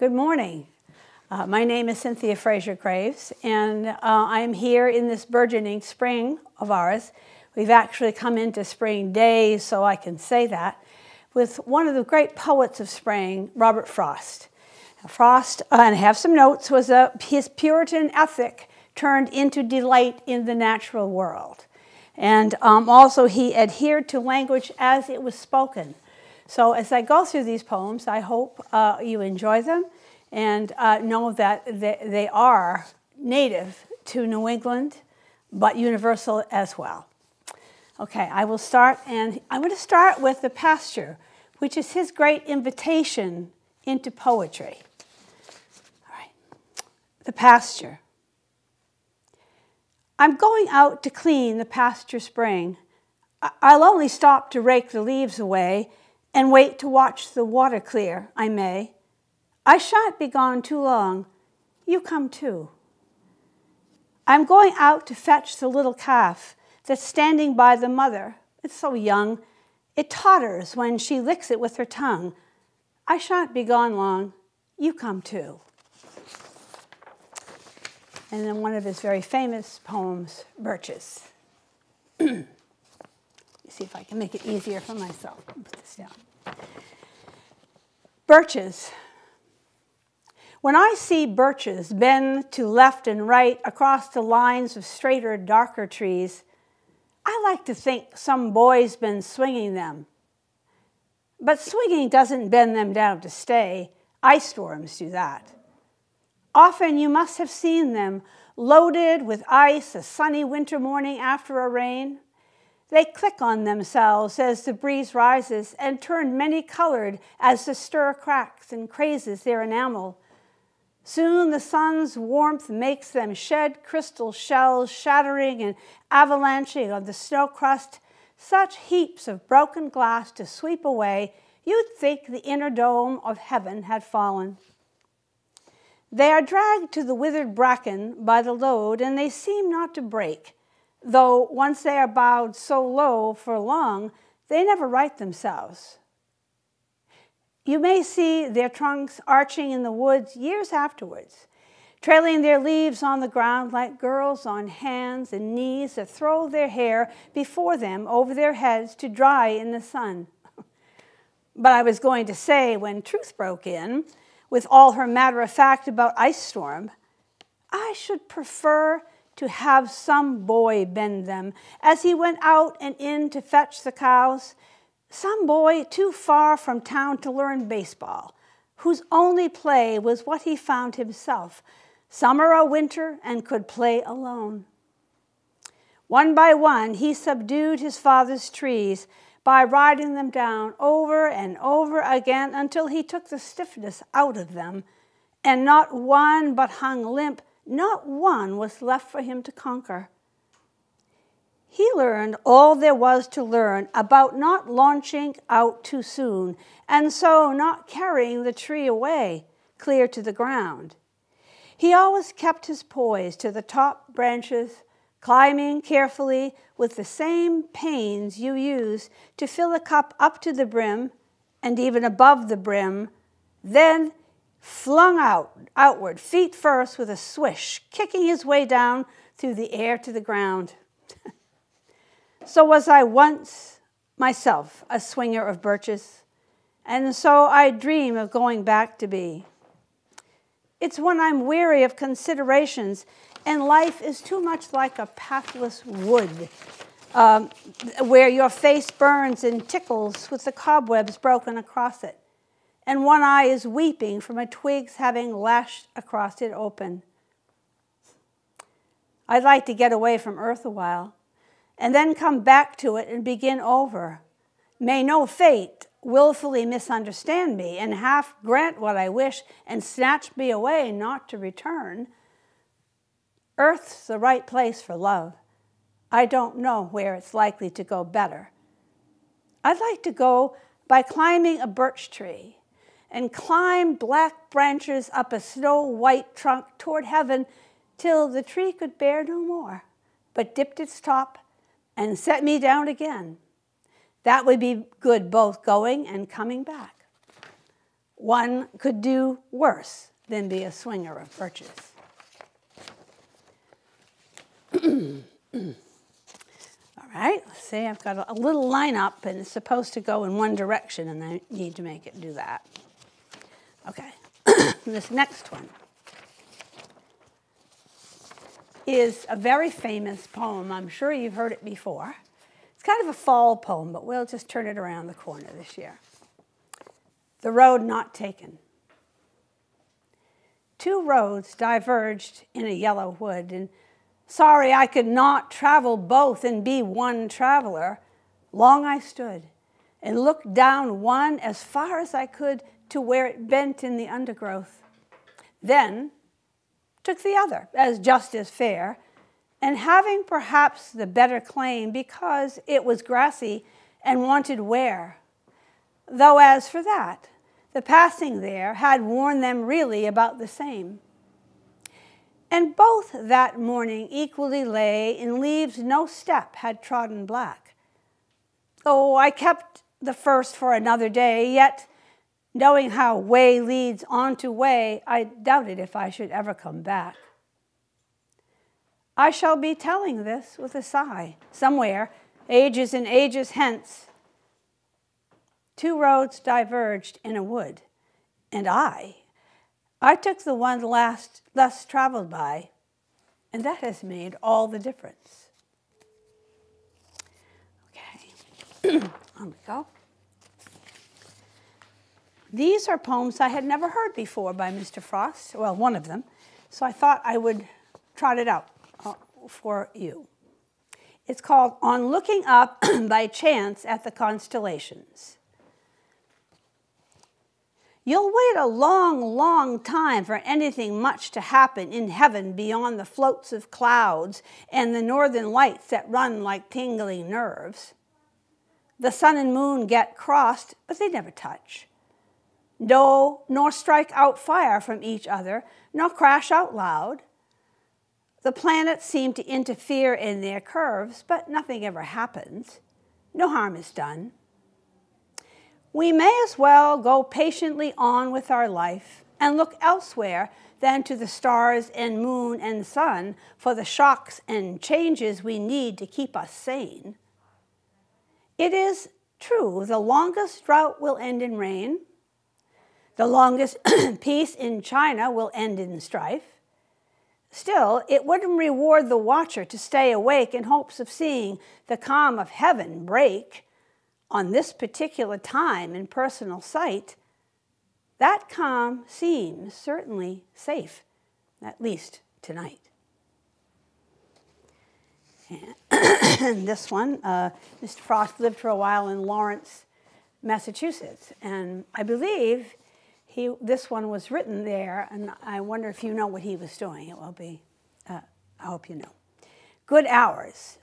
Good morning. My name is Cynthia Fraser Graves, and I'm here in this burgeoning spring of ours. We've actually come into spring days, so I can say that, with one of the great poets of spring, Robert Frost. Frost, and I have some notes, was his Puritan ethic turned into delight in the natural world. And also he adhered to language as it was spoken. So as I go through these poems, I hope you enjoy them and know that they are native to New England, but universal as well. Okay, I will start, and I'm going to start with The Pasture, which is his great invitation into poetry. All right, The Pasture. I'm going out to clean the pasture spring. I'll only stop to rake the leaves away and wait to watch the water clear, I may. I shan't be gone too long. You come too. I'm going out to fetch the little calf that's standing by the mother. It's so young. It totters when she licks it with her tongue. I shan't be gone long. You come too. And then one of his very famous poems, Birches. Let me see if I can make it easier for myself. I'll put this down. Birches. When I see birches bend to left and right across the lines of straighter, darker trees, I like to think some boy's been swinging them. But swinging doesn't bend them down to stay. Ice storms do that. Often you must have seen them loaded with ice a sunny winter morning after a rain. They click on themselves as the breeze rises and turn many-colored as the stir cracks and crazes their enamel. Soon the sun's warmth makes them shed crystal shells, shattering and avalanching on the snow crust, such heaps of broken glass to sweep away, you'd think the inner dome of heaven had fallen. They are dragged to the withered bracken by the load, and they seem not to break, though once they are bowed so low for long, they never right themselves. You may see their trunks arching in the woods years afterwards, trailing their leaves on the ground like girls on hands and knees that throw their hair before them over their heads to dry in the sun. But I was going to say, when truth broke in, with all her matter-of-fact about ice storm, I should prefer to have some boy bend them as he went out and in to fetch the cows, some boy too far from town to learn baseball, whose only play was what he found himself, summer or winter, and could play alone. One by one, he subdued his father's trees by riding them down over and over again until he took the stiffness out of them, and not one but hung limp, not one was left for him to conquer. He learned all there was to learn about not launching out too soon, and so not carrying the tree away, clear to the ground. He always kept his poise to the top branches, climbing carefully with the same pains you use to fill a cup up to the brim and even above the brim, then flung outward, feet first with a swish, kicking his way down through the air to the ground. So was I once myself a swinger of birches, and so I dream of going back to be. It's when I'm weary of considerations and life is too much like a pathless wood, where your face burns and tickles with the cobwebs broken across it, and one eye is weeping from a twig's having lashed across it open. I'd like to get away from earth a while, and then come back to it and begin over. May no fate willfully misunderstand me and half grant what I wish and snatch me away not to return. Earth's the right place for love. I don't know where it's likely to go better. I'd like to go by climbing a birch tree and climb black branches up a snow-white trunk toward heaven till the tree could bear no more, but dipped its top and set me down again. That would be good both going and coming back. one could do worse than be a swinger of birches. All right, let's see, I've got a little line up, and it's supposed to go in one direction, and I need to make it do that. Okay, this next one is a very famous poem. I'm sure you've heard it before. It's kind of a fall poem, but we'll just turn it around the corner this year. The Road Not Taken. Two roads diverged in a yellow wood, and sorry I could not travel both and be one traveler. Long I stood and looked down one as far as I could to where it bent in the undergrowth. Then took the other as just as fair, and having perhaps the better claim because it was grassy and wanted wear. Though as for that, the passing there had worn them really about the same. And both that morning equally lay in leaves no step had trodden black. Oh, I kept the first for another day, yet knowing how way leads on to way, I doubted if I should ever come back. I shall be telling this with a sigh, somewhere, ages and ages hence. Two roads diverged in a wood, and I took the one less traveled by, and that has made all the difference. Okay, on we go. These are poems I had never heard before by Mr. Frost, well, one of them, so I thought I would trot it out for you. It's called On Looking Up by Chance at the Constellations. You'll wait a long, long time for anything much to happen in heaven beyond the floats of clouds and the northern lights that run like tingling nerves. The sun and moon get crossed, but they never touch. No, nor strike out fire from each other, nor crash out loud. The planets seem to interfere in their curves, but nothing ever happens. No harm is done. We may as well go patiently on with our life and look elsewhere than to the stars and moon and sun for the shocks and changes we need to keep us sane. It is true the longest drought will end in rain. The longest peace in China will end in strife. Still, it wouldn't reward the watcher to stay awake in hopes of seeing the calm of heaven break on this particular time in personal sight. That calm seems certainly safe, at least tonight. And this one, Mr. Frost lived for a while in Lawrence, Massachusetts, and I believe this one was written there, and I wonder if you know what he was doing. It will be, I hope you know. Good hours.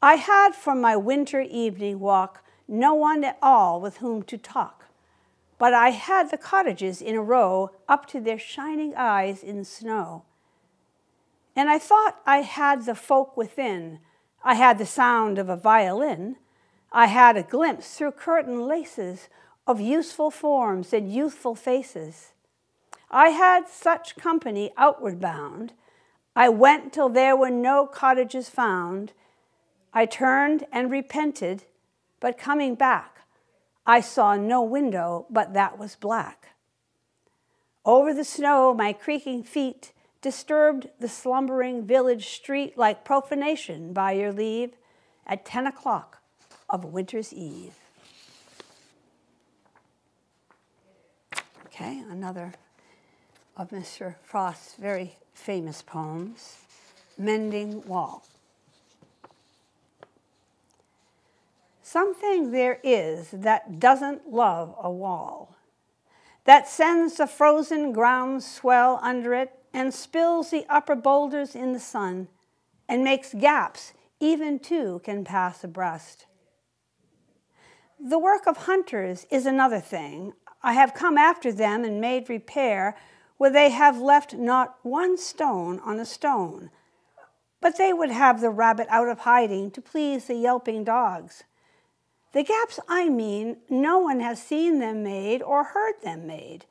I had from my winter evening walk no one at all with whom to talk, but I had the cottages in a row up to their shining eyes in snow. And I thought I had the folk within. I had the sound of a violin. I had a glimpse through curtain laces of useful forms and youthful faces. I had such company outward bound. I went till there were no cottages found. I turned and repented, but coming back, I saw no window but that was black. Over the snow, my creaking feet disturbed the slumbering village street like profanation, by your leave, at 10 o'clock of a winter's eve. Okay, another of Mr. Frost's very famous poems, Mending Wall. Something there is that doesn't love a wall, that sends the frozen ground swell under it and spills the upper boulders in the sun and makes gaps even two can pass abreast. The work of hunters is another thing. I have come after them and made repair where they have left not one stone on a stone, but they would have the rabbit out of hiding to please the yelping dogs. The gaps I mean, no one has seen them made or heard them made.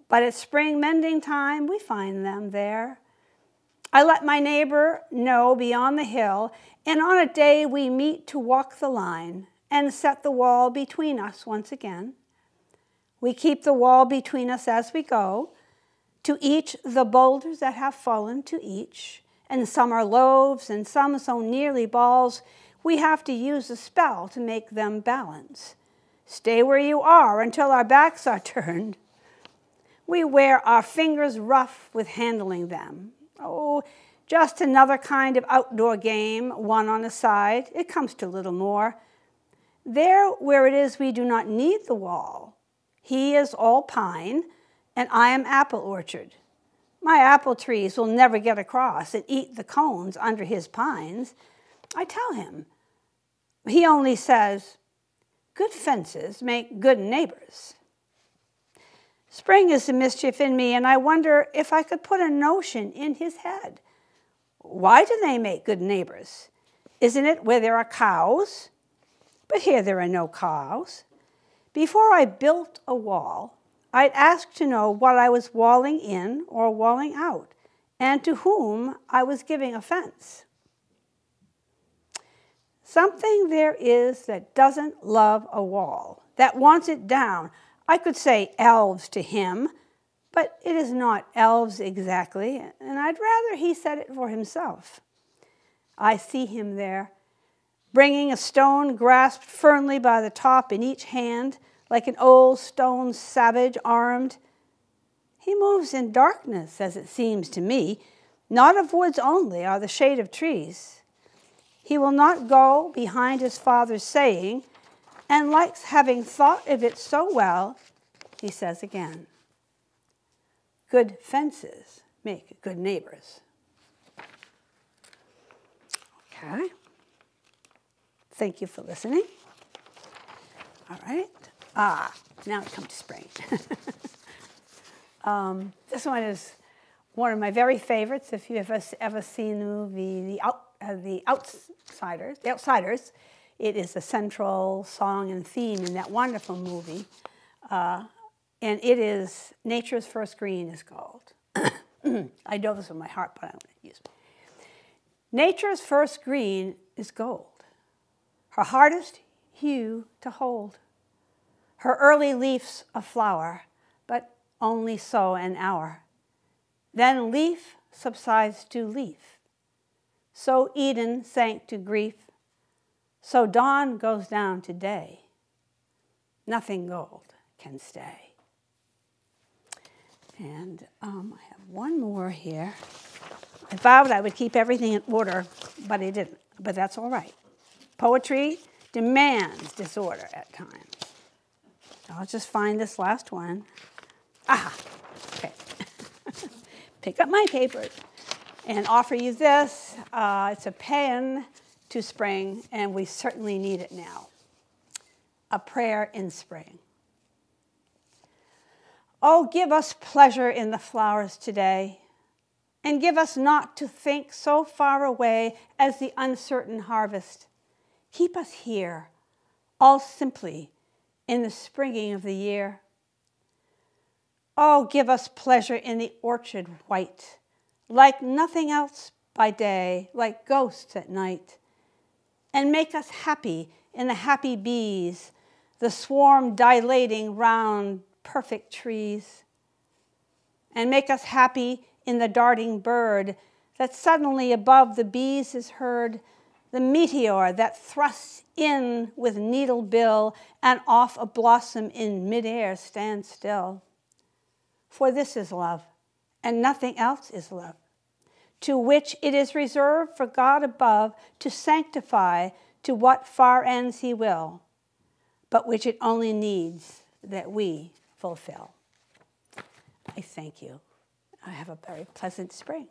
But at spring mending time, we find them there. I let my neighbor know beyond the hill, and on a day we meet to walk the line and set the wall between us once again. We keep the wall between us as we go, to each the boulders that have fallen to each, and some are loaves and some so nearly balls, we have to use a spell to make them balance. Stay where you are until our backs are turned. We wear our fingers rough with handling them. Oh, just another kind of outdoor game, one on a side. It comes to little more. There where it is we do not need the wall. He is all pine, and I am apple orchard. My apple trees will never get across and eat the cones under his pines. I tell him. He only says, good fences make good neighbors. Spring is the mischief in me, and I wonder if I could put a notion in his head. Why do they make good neighbors? Isn't it where there are cows? But here there are no cows. Before I built a wall, I'd ask to know what I was walling in or walling out, and to whom I was giving offense. Something there is that doesn't love a wall, that wants it down. I could say elves to him, but it is not elves exactly, and I'd rather he said it for himself. I see him there, bringing a stone grasped firmly by the top in each hand, like an old stone savage armed. He moves in darkness, as it seems to me, not of woods only are the shade of trees. He will not go behind his father's saying, and likes having thought of it so well, he says again, good fences make good neighbors. Okay. Thank you for listening. All right. Now it comes to spring. This one is one of my very favorites. If you have ever seen the movie The Outsiders, it is a central song and theme in that wonderful movie. And it is Nature's First Green is Gold. I know this with my heart, but I don't want to use it. Nature's first green is gold, her hardest hue to hold. Her early leaf's a flower, but only so an hour. Then leaf subsides to leaf. So Eden sank to grief. So dawn goes down to day. Nothing gold can stay. And I have one more here. I vowed I would keep everything in order, but I didn't. But that's all right. Poetry demands disorder at times. So I'll just find this last one. Okay. Pick up my papers and offer you this. It's a pen to spring, and we certainly need it now. A prayer in spring. Oh, give us pleasure in the flowers today, and give us not to think so far away as the uncertain harvest. Keep us here, all simply, in the springing of the year. Oh, give us pleasure in the orchard white, like nothing else by day, like ghosts at night. And make us happy in the happy bees, the swarm dilating round perfect trees. And make us happy in the darting bird that suddenly above the bees is heard, the meteor that thrusts in with needle bill and off a blossom in midair stands still. For this is love, and nothing else is love, to which it is reserved for God above to sanctify to what far ends he will, but which it only needs that we fulfill. I thank you. I have a very pleasant spring.